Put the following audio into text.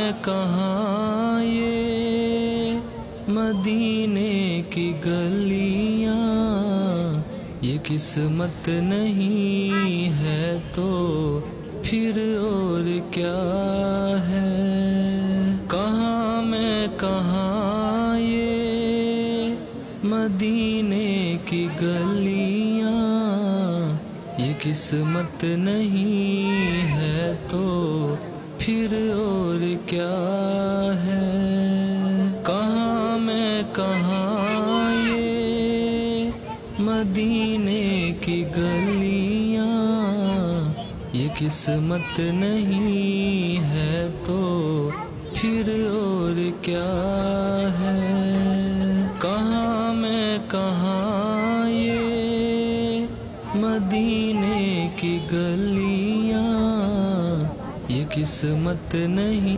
मैं कहाँ ये मदीने की गलियाँ, ये किस्मत नहीं है तो फिर और क्या है। कहाँ मैं कहाँ ये मदीने की गलियाँ, ये किस्मत नहीं है तो फिर और क्या है। कहाँ मैं कहाँ ये मदीने की गलियाँ, ये किस्मत नहीं है तो फिर और क्या है। कहाँ मैं कहाँ ये मदीने की गलियाँ, ये किस्मत नहीं।